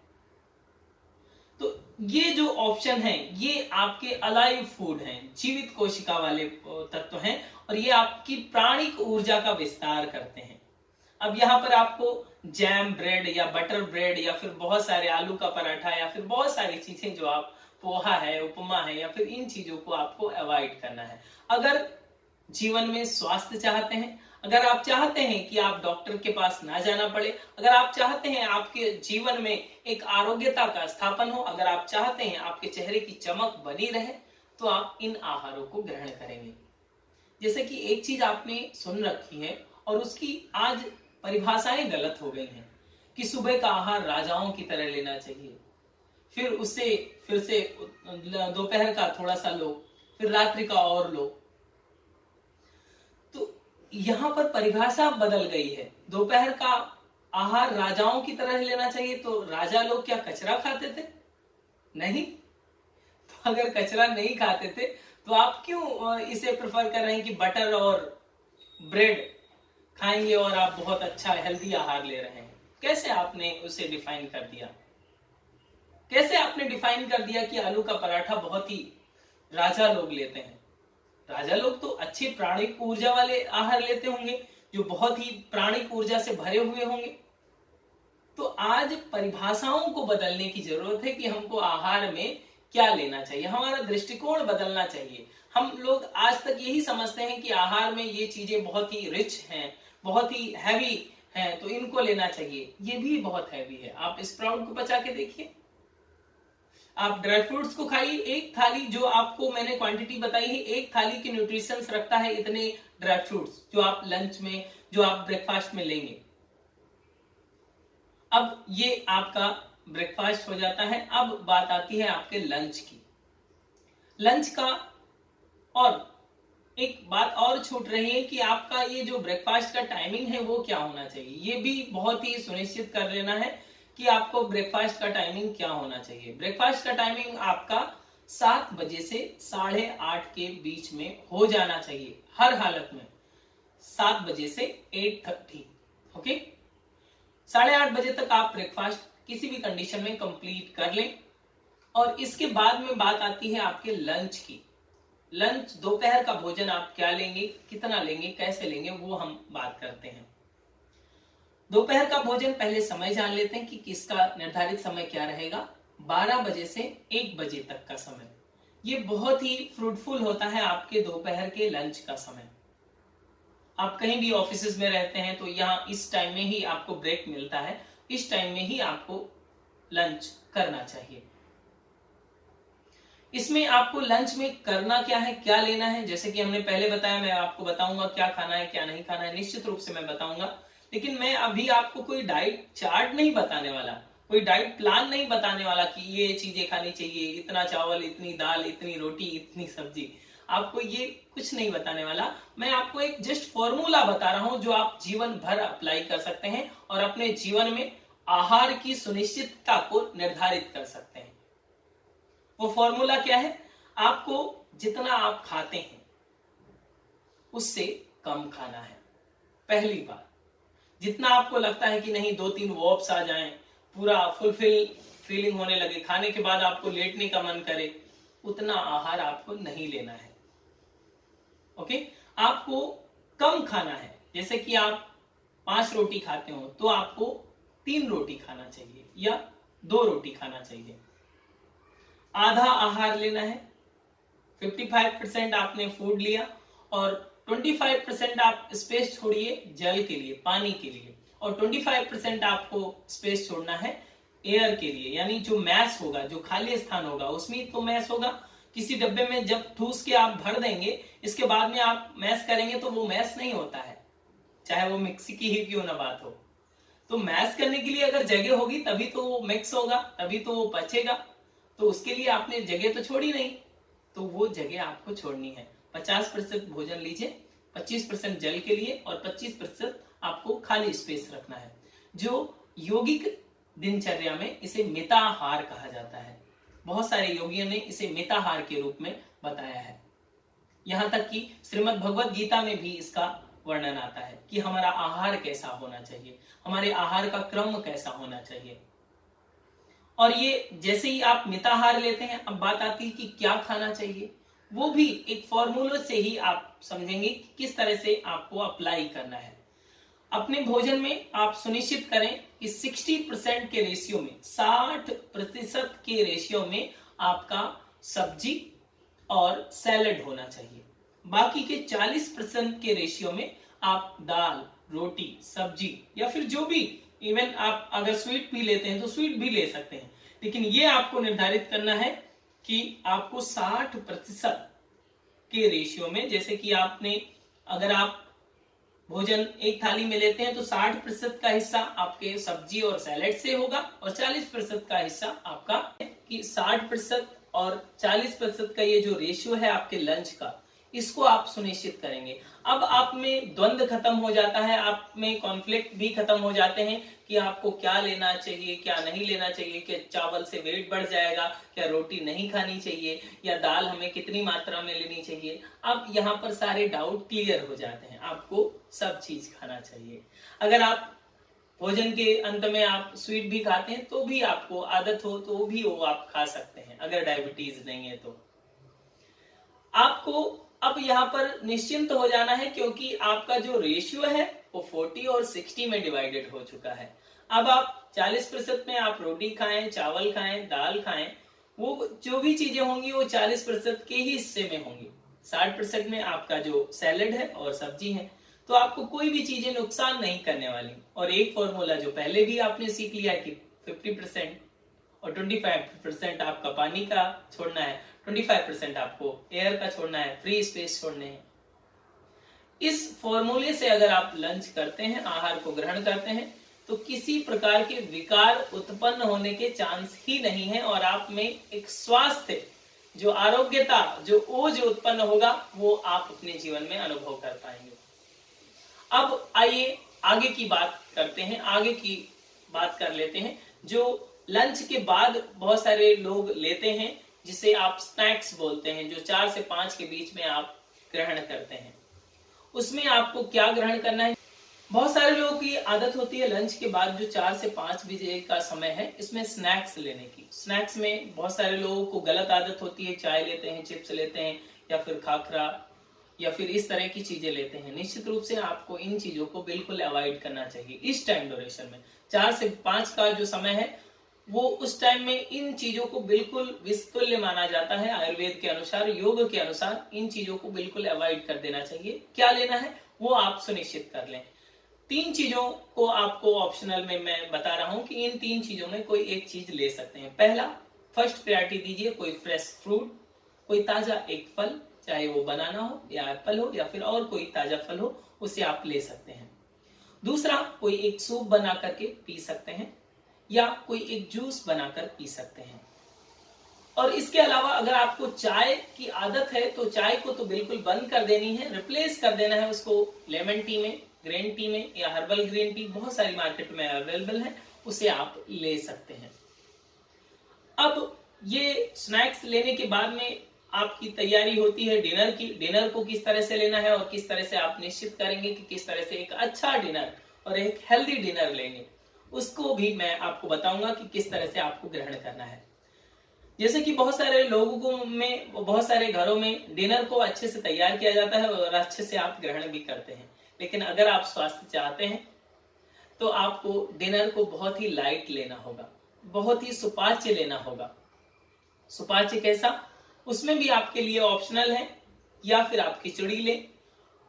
तो ये जो ऑप्शन है ये आपके अलाइव फूड हैं, जीवित कोशिका वाले तत्व हैं, और ये आपकी प्राणिक ऊर्जा का विस्तार करते हैं। अब यहाँ पर आपको जैम ब्रेड या बटर ब्रेड या फिर बहुत सारे आलू का पराठा या फिर बहुत सारी चीजें जो आप पोहा है, उपमा है, या फिर इन चीजों को आपको अवॉइड करना है। अगर जीवन में स्वास्थ्य चाहते हैं, अगर आप चाहते हैं कि आप डॉक्टर के पास ना जाना पड़े, अगर आप चाहते हैं आपके जीवन में एक आरोग्यता का स्थापन हो, अगर आप चाहते हैं आपके चेहरे की चमक बनी रहे, तो आप इन आहारों को ग्रहण करेंगे। जैसे कि एक चीज आपने सुन रखी है और उसकी आज परिभाषाएं गलत हो गई हैं कि सुबह का आहार राजाओं की तरह लेना चाहिए, फिर से दोपहर का थोड़ा सा लो, फिर रात्रि का और लो। तो यहां पर परिभाषा बदल गई है। दोपहर का आहार राजाओं की तरह लेना चाहिए, तो राजा लोग क्या कचरा खाते थे? नहीं। तो अगर कचरा नहीं खाते थे तो आप क्यों इसे प्रेफर कर रहे हैं कि बटर और ब्रेड खाएंगे और आप बहुत अच्छा हेल्दी आहार ले रहे हैं? कैसे आपने उसे डिफाइन कर दिया? कैसे आपने डिफाइन कर दिया कि आलू का पराठा बहुत ही राजा लोग लेते हैं? राजा लोग तो अच्छे प्राणिक ऊर्जा वाले आहार लेते होंगे, जो बहुत ही प्राणिक ऊर्जा से भरे हुए होंगे। तो आज परिभाषाओं को बदलने की जरूरत है कि हमको आहार में क्या लेना चाहिए, हमारा दृष्टिकोण बदलना चाहिए। हम लोग आज तक यही समझते हैं कि आहार में ये चीजें बहुत ही रिच हैं, बहुत ही हैवी हैं, तो इनको लेना चाहिए। ये भी बहुत हैवी है। आप स्प्राउट को बचा के देखिए, आप ड्राई फ्रूट्स को खाइए। एक थाली जो आपको मैंने क्वांटिटी बताई है, एक थाली की न्यूट्रिशंस रखता है इतने ड्राई फ्रूट्स, जो आप लंच में, जो आप ब्रेकफास्ट में लेंगे। अब ये आपका ब्रेकफास्ट हो जाता है। अब बात आती है आपके लंच की। लंच का और एक बात और छूट रही है कि आपका ये जो ब्रेकफास्ट का टाइमिंग है वो क्या होना चाहिए। ये भी बहुत ही सुनिश्चित कर लेना है कि आपको ब्रेकफास्ट का टाइमिंग क्या होना चाहिए। ब्रेकफास्ट का टाइमिंग आपका 7 बजे से 8:30 के बीच में हो जाना चाहिए, हर हालत में। 7 बजे से 8:30, ओके। 8:30 बजे तक आप ब्रेकफास्ट किसी भी कंडीशन में कंप्लीट कर लें। और इसके बाद में बात आती है आपके लंच की। लंच, दोपहर का भोजन आप क्या लेंगे, कितना लेंगे, कैसे लेंगे, वो हम बात करते हैं। दोपहर का भोजन पहले समय जान लेते हैं कि किसका निर्धारित समय क्या रहेगा। 12 बजे से 1 बजे तक का समय, ये बहुत ही फ्रूटफुल होता है आपके दोपहर के लंच का समय। आप कहीं भी ऑफिस में रहते हैं तो यहाँ इस टाइम में ही आपको ब्रेक मिलता है, इस टाइम में ही आपको लंच करना चाहिए। इसमें आपको लंच में करना क्या है, क्या लेना है, जैसे कि हमने पहले बताया, मैं आपको बताऊंगा क्या खाना है क्या नहीं खाना है, निश्चित रूप से मैं बताऊंगा। लेकिन मैं अभी आपको कोई डाइट चार्ट नहीं बताने वाला, कोई डाइट प्लान नहीं बताने वाला कि ये चीजें खानी चाहिए, इतना चावल, इतनी दाल, इतनी रोटी, इतनी सब्जी। आपको ये कुछ नहीं बताने वाला। मैं आपको एक जस्ट फॉर्मूला बता रहा हूं जो आप जीवन भर अप्लाई कर सकते हैं और अपने जीवन में आहार की सुनिश्चितता को निर्धारित कर सकते हैं। वो फॉर्मूला क्या है? आपको जितना आप खाते हैं उससे कम खाना है। पहली बात, जितना आपको लगता है कि नहीं 2-3 वॉप्स आ जाएं, पूरा फुलफिल फीलिंग होने लगे, खाने के बाद आपको लेटने का मन करे, उतना आहार आपको नहीं लेना है। ओके, आपको कम खाना है। जैसे कि आप 5 रोटी खाते हो तो आपको 3 रोटी खाना चाहिए या 2 रोटी खाना चाहिए। आधा आहार लेना है। 55% आपने फूड लिया और 25% आप स्पेस छोड़िए जल के लिए, पानी के लिए, और 25% आपको स्पेस छोड़ना है एयर के लिए, यानी जो मैस होगा, जो खाली स्थान होगा उसमें तो मैस होगा। किसी डब्बे में जब ठूस के आप भर देंगे, इसके बाद में आप मैस करेंगे तो वो मैस नहीं होता है, चाहे वो मिक्सी की ही क्यों ना बात हो। तो मैश करने के लिए अगर जगह होगी तभी तो वो मिक्स होगा, तभी तो वो पचेगा। तो उसके लिए आपने जगह तो छोड़ी नहीं, तो वो जगह आपको छोड़नी है। 50% भोजन लीजिए, 25% जल के लिए और 25% आपको खाली स्पेस रखना है। जो योगिक दिनचर्या में इसे मिताहार कहा जाता है। बहुत सारे योगियों ने इसे मिताहार के रूप में बताया है। यहां तक कि श्रीमद् भगवत गीता में भी इसका वर्णन आता है कि हमारा आहार कैसा होना चाहिए, हमारे आहार का क्रम कैसा होना चाहिए। और ये जैसे ही आप मिताहार लेते हैं, अब बात आती है कि क्या खाना चाहिए। वो भी एक फॉर्मूले से ही आप समझेंगे कि किस तरह से आपको अप्लाई करना है। अपने भोजन में आप सुनिश्चित करें कि 60% के रेशियो में, 60% के रेशियो में आपका सब्जी और सैलेड होना चाहिए। बाकी के 40% के रेशियो में आप दाल, रोटी, सब्जी या फिर जो भी, इवन आप अगर स्वीट भी लेते हैं तो स्वीट भी ले सकते हैं, लेकिन ये आपको निर्धारित करना है कि आपको 60% के रेशियो में, जैसे कि आपने, अगर आप भोजन एक थाली में लेते हैं तो 60% का हिस्सा आपके सब्जी और सैलेड से होगा और 40% का हिस्सा आपका, कि 60% और 40% का ये जो रेशियो है आपके लंच का, इसको आप सुनिश्चित करेंगे। अब आप में द्वंद्व खत्म हो जाता है, आप में कॉन्फ्लिक्ट भी खत्म हो जाते हैं कि आपको क्या लेना चाहिए, क्या नहीं लेना चाहिए, क्या चावल से वेट बढ़ जाएगा, क्या रोटी नहीं खानी चाहिए, या दाल हमें कितनी मात्रा में लेनी चाहिए। अब यहाँ पर सारे डाउट क्लियर हो जाते हैं, आपको सब चीज खाना चाहिए। अगर आप भोजन के अंत में आप स्वीट भी खाते हैं तो भी आपको आदत हो तो भी वो आप खा सकते हैं, अगर डायबिटीज नहीं है तो। आपको अब यहाँ पर निश्चिंत हो जाना है, क्योंकि आपका जो रेशियो है वो 40 और 60 में डिवाइडेड हो चुका है। अब आप 40% में आप रोटी खाएं, चावल खाएं, दाल खाएं, वो जो भी चीजें होंगी वो 40% के ही हिस्से में होंगी। 60% में आपका जो सैलेड है और सब्जी है, तो आपको कोई भी चीजें नुकसान नहीं करने वाली। और एक फॉर्मूला जो पहले भी आपने सीख लिया है कि 50% और 25% आपका पानी का छोड़ना है, 25% आपको एयर का छोड़ना है, फ्री स्पेस छोड़ने हैं। इस फॉर्मूले से अगर आप लंच करते हैं, आहार को ग्रहण करते हैं, तो किसी प्रकार के विकार उत्पन्न होने के चांस ही नहीं है और आप में एक स्वास्थ्य, जो आरोग्यता, जो ओज उत्पन्न होगा, वो आप अपने जीवन में अनुभव कर पाएंगे। अब आइए आगे की बात करते हैं, आगे की बात कर लेते हैं। जो लंच के बाद बहुत सारे लोग लेते हैं, जिसे आप स्नैक्स बोलते हैं, जो 4 से 5 के बीच में आप ग्रहण करते हैं, उसमें आपको क्या ग्रहण करना है। बहुत सारे लोगों की आदत होती है लंच के बाद जो 4 से 5 बजे का समय है, इसमें स्नैक्स लेने की। स्नैक्स में बहुत सारे लोगों को गलत आदत होती है, चाय लेते हैं, चिप्स लेते हैं, या फिर खाखरा, या फिर इस तरह की चीजें लेते हैं। निश्चित रूप से आपको इन चीजों को बिल्कुल अवॉइड करना चाहिए। इस टाइम ड्यूरेशन में 4 से 5 का जो समय है, वो उस टाइम में इन चीजों को बिल्कुल विस्तुल्य माना जाता है। आयुर्वेद के अनुसार, योग के अनुसार इन चीजों को बिल्कुल अवॉइड कर देना चाहिए। क्या लेना है वो आप सुनिश्चित कर लें। 3 चीजों को आपको ऑप्शनल में मैं बता रहा हूं कि इन 3 चीजों में कोई एक चीज ले सकते हैं। पहला, फर्स्ट प्रायोरिटी दीजिए कोई फ्रेश फ्रूट, कोई ताजा एक फल, चाहे वो बनाना हो या एप्पल हो या फिर और कोई ताजा फल हो, उसे आप ले सकते हैं। दूसरा, कोई एक सूप बना करके पी सकते हैं या कोई एक जूस बनाकर पी सकते हैं। और इसके अलावा अगर आपको चाय की आदत है तो चाय को तो बिल्कुल बंद कर देनी है, रिप्लेस कर देना है उसको लेमन टी में, ग्रीन टी में, या हर्बल ग्रीन टी बहुत सारी मार्केट में अवेलेबल है, उसे आप ले सकते हैं। अब ये स्नैक्स लेने के बाद में आपकी तैयारी होती है डिनर की। डिनर को किस तरह से लेना है और किस तरह से आप निश्चित करेंगे कि किस तरह से एक अच्छा डिनर और एक हेल्दी डिनर लेंगे, उसको भी मैं आपको बताऊंगा कि किस तरह से आपको ग्रहण करना है। जैसे कि बहुत सारे लोगों में, बहुत सारे घरों में डिनर को अच्छे से तैयार किया जाता है और अच्छे से आप ग्रहण भी करते हैं, लेकिन अगर आप स्वास्थ्य चाहते हैं तो आपको डिनर को बहुत ही लाइट लेना होगा, बहुत ही सुपाच्य लेना होगा। सुपाच्य कैसा, उसमें भी आपके लिए ऑप्शनल है, या फिर आप खिचड़ी ले,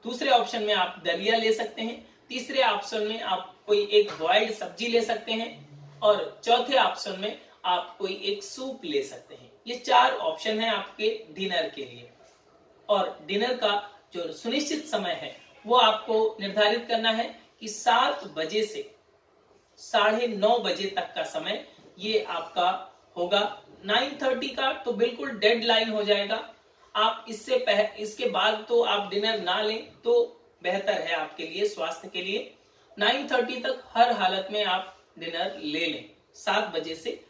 दूसरे ऑप्शन में आप दलिया ले सकते हैं, तीसरे ऑप्शन में आप कोई एक बॉइल्ड सब्जी ले सकते हैं, और चौथे ऑप्शन में आप कोई एक सूप ले सकते हैं। ये 4 ऑप्शन है आपके डिनर के लिए। और डिनर का जो सुनिश्चित समय है वो आपको निर्धारित करना है कि 7 बजे से 9:30 बजे तक का समय ये आपका होगा। 9:30 का तो बिल्कुल डेडलाइन हो जाएगा। आप इसके बाद तो आप डिनर ना लें तो बेहतर है आपके लिए, स्वास्थ्य के लिए। 9:30 तक हर हालत में आप डिनर ले लें। 7 बजे से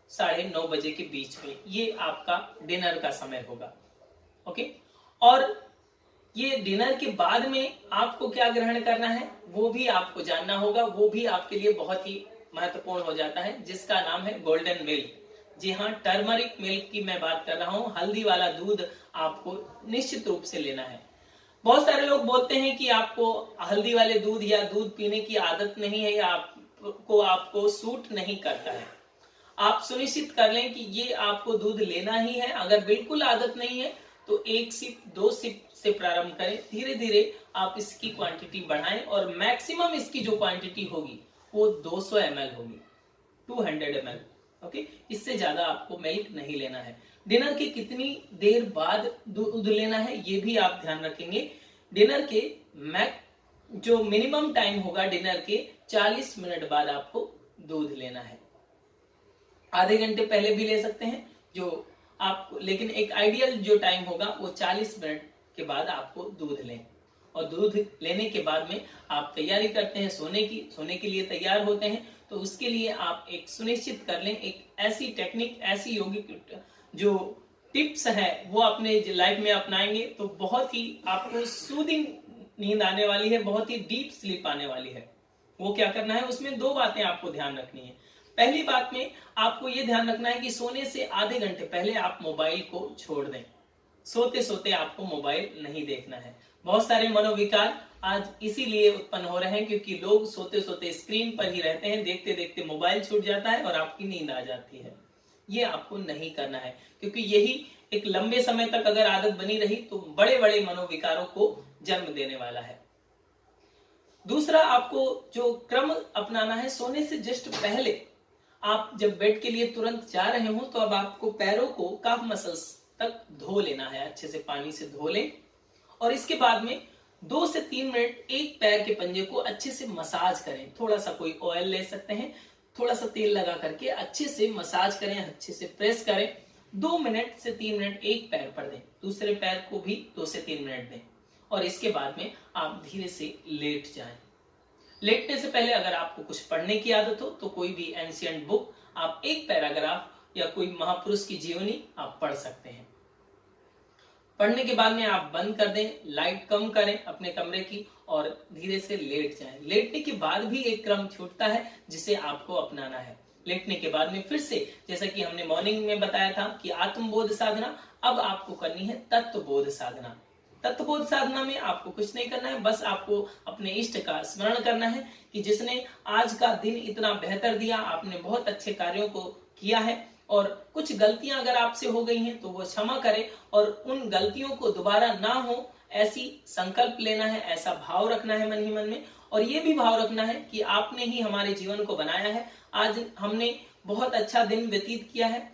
9:30 बजे के बीच में ये आपका डिनर का समय होगा। ओके, और ये डिनर के बाद में आपको क्या ग्रहण करना है वो भी आपको जानना होगा। वो भी आपके लिए बहुत ही महत्वपूर्ण हो जाता है, जिसका नाम है गोल्डन मिल्क। जी हाँ, टर्मरिक मिल्क की मैं बात कर रहा हूँ। हल्दी वाला दूध आपको निश्चित रूप से लेना है। बहुत सारे लोग बोलते हैं कि आपको हल्दी वाले दूध या दूध पीने की आदत नहीं है, या आपको सूट नहीं करता है। आप सुनिश्चित कर लें कि ये आपको दूध लेना ही है। अगर बिल्कुल आदत नहीं है तो 1 सिप 2 सिप से प्रारंभ करें। धीरे धीरे आप इसकी क्वांटिटी बढ़ाएं और मैक्सिमम इसकी जो क्वांटिटी होगी वो 200 ml होगी, 200 ml। ओके, इससे ज्यादा आपको मिल्क नहीं लेना है। डिनर के कितनी देर बाद दूध लेना है ये भी आप ध्यान रखेंगे। डिनर के जो मिनिमम टाइम होगा डिनर के 40 मिनट बाद आपको दूध लेना है। आधे घंटे पहले भी ले सकते हैं जो आपको, लेकिन एक आइडियल जो टाइम होगा वो 40 मिनट के बाद आपको दूध लें। और दूध लेने के बाद में आप तैयारी करते हैं सोने के लिए तैयार होते हैं, तो उसके लिए आप एक सुनिश्चित कर लें, एक ऐसी टेक्निक, ऐसी योगिक जो टिप्स है वो अपने लाइफ में अपनाएंगे तो बहुत ही आपको सूदिंग नींद आने वाली है, बहुत ही डीप स्लीप आने वाली है। वो क्या करना है, उसमें 2 बातें आपको ध्यान रखनी है। पहली बात में आपको यह ध्यान रखना है कि सोने से आधे घंटे पहले आप मोबाइल को छोड़ दें। सोते सोते आपको मोबाइल नहीं देखना है। बहुत सारे मनोविकार आज इसीलिए उत्पन्न हो रहे हैं क्योंकि लोग सोते सोते स्क्रीन पर ही रहते हैं, देखते देखते मोबाइल छूट जाता है और आपकी नींद आ जाती है। ये आपको नहीं करना है, क्योंकि यही एक लंबे समय तक अगर आदत बनी रही तो बड़े बड़े मनोविकारों को जन्म देने वाला है। दूसरा, आपको जो क्रम अपनाना है, सोने से जस्ट पहले आप जब बेड के लिए तुरंत जा रहे हो तो अब आपको पैरों को काफ मसल्स तक धो लेना है, अच्छे से पानी से धो लें। और इसके बाद में 2 से 3 मिनट एक पैर के पंजे को अच्छे से मसाज करें। थोड़ा सा कोई ऑयल ले सकते हैं, थोड़ा सा तेल लगा करके अच्छे से मसाज करें, अच्छे से प्रेस करें। 2 मिनट से 3 मिनट एक पैर पर दें, दूसरे पैर को भी 2 से 3 मिनट दें। और इसके बाद में आप धीरे से लेट जाएं। लेटने से पहले अगर आपको कुछ पढ़ने की आदत हो तो कोई भी एंशिएंट बुक, आप एक पैराग्राफ या कोई महापुरुष की जीवनी आप पढ़ सकते हैं। पढ़ने के बाद में आप बंद कर दें, लाइट कम करें अपने कमरे की और धीरे से लेट जाएं। लेटने के बाद भी एक क्रम छूटता है जिसे आपको अपनाना है। लेटने के बाद में फिर से, जैसा कि हमने मॉर्निंग में बताया था कि आत्मबोध साधना, अब आपको करनी है तत्वबोध साधना। तत्वबोध साधना में आपको कुछ नहीं करना है, बस आपको अपने इष्ट का स्मरण करना है कि जिसने आज का दिन इतना बेहतर दिया, आपने बहुत अच्छे कार्यों को किया है और कुछ गलतियां अगर आपसे हो गई हैं तो वो क्षमा करें और उन गलतियों को दोबारा ना हो ऐसी संकल्प लेना है, ऐसा भाव रखना है मन ही मन में। और ये भी भाव रखना है कि आपने ही हमारे जीवन को बनाया है, आज हमने बहुत अच्छा दिन व्यतीत किया है।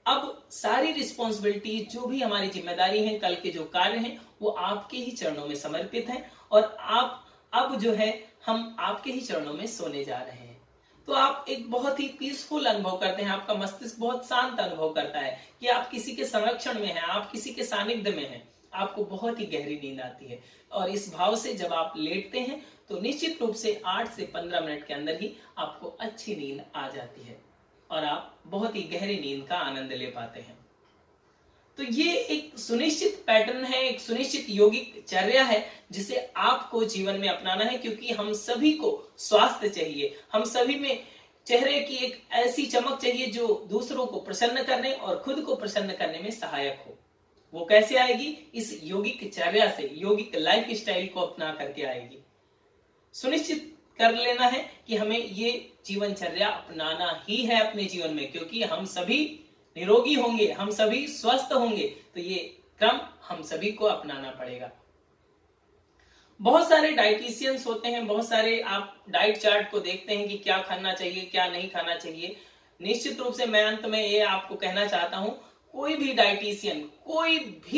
अब सारी रिस्पॉन्सिबिलिटी, जो भी हमारी जिम्मेदारी है, कल के जो कार्य हैं, वो आपके ही चरणों में समर्पित हैं और आप अब जो है हम आपके ही चरणों में सोने जा रहे हैं। तो आप एक बहुत ही पीसफुल अनुभव करते हैं, आपका मस्तिष्क बहुत शांत अनुभव करता है कि आप किसी के संरक्षण में हैं, आप किसी के सानिध्य में हैं, आपको बहुत ही गहरी नींद आती है। और इस भाव से जब आप लेटते हैं तो निश्चित रूप से 8 से 15 मिनट के अंदर ही आपको अच्छी नींद आ जाती है और आप बहुत ही गहरी नींद का आनंद ले पाते हैं। तो ये एक सुनिश्चित पैटर्न है, एक सुनिश्चित यौगिक चर्या है जिसे आपको जीवन में अपनाना है, क्योंकि हम सभी को स्वास्थ्य चाहिए, हम सभी में चेहरे की एक ऐसी चमक चाहिए जो दूसरों को प्रसन्न करने और खुद को प्रसन्न करने में सहायक हो। वो कैसे आएगी? इस यौगिक चर्या से, यौगिक लाइफ स्टाइल को अपना करके आएगी। सुनिश्चित कर लेना है कि हमें ये जीवनचर्या अपनाना ही है अपने जीवन में, क्योंकि हम सभी निरोगी होंगे, हम सभी स्वस्थ होंगे, तो ये क्रम हम सभी को अपनाना पड़ेगा। बहुत सारे डाइटिशियंस होते हैं, बहुत सारे आप डाइट चार्ट को देखते हैं कि क्या खाना चाहिए, क्या नहीं खाना चाहिए। निश्चित रूप से मैं अंत में ये आपको कहना चाहता हूं, कोई भी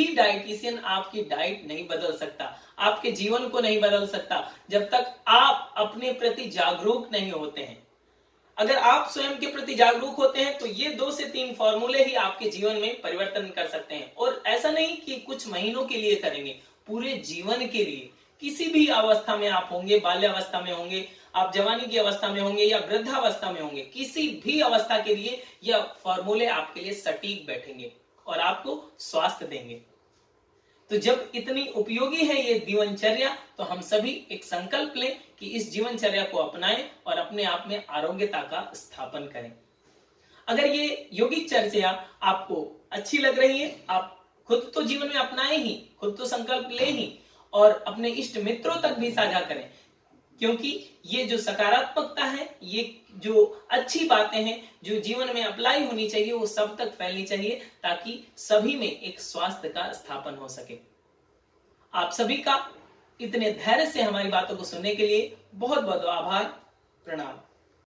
डाइटिशियन आपकी डाइट नहीं बदल सकता, आपके जीवन को नहीं बदल सकता, जब तक आप अपने प्रति जागरूक नहीं होते हैं। अगर आप स्वयं के प्रति जागरूक होते हैं तो ये 2 से 3 फॉर्मूले ही आपके जीवन में परिवर्तन कर सकते हैं। और ऐसा नहीं कि कुछ महीनों के लिए करेंगे, पूरे जीवन के लिए। किसी भी अवस्था में आप होंगे, बाल्यावस्था में होंगे, आप जवानी की अवस्था में होंगे या वृद्धावस्था में होंगे, किसी भी अवस्था के लिए यह फॉर्मूले आपके लिए सटीक बैठेंगे और आपको स्वास्थ्य देंगे। तो जब इतनी उपयोगी है ये जीवनचर्या, तो हम सभी एक संकल्प लें कि इस जीवनचर्या को अपनाएं और अपने आप में आरोग्यता का स्थापन करें। अगर ये यौगिक चर्चा आपको अच्छी लग रही है, आप खुद तो जीवन में अपनाएं ही, खुद तो संकल्प लें ही और अपने इष्ट मित्रों तक भी साझा करें, क्योंकि ये जो सकारात्मकता है, ये जो अच्छी बातें हैं जो जीवन में अप्लाई होनी चाहिए, वो सब तक फैलनी चाहिए ताकि सभी में एक स्वास्थ्य का स्थापन हो सके। आप सभी का इतने धैर्य से हमारी बातों को सुनने के लिए बहुत बहुत आभार। प्रणाम।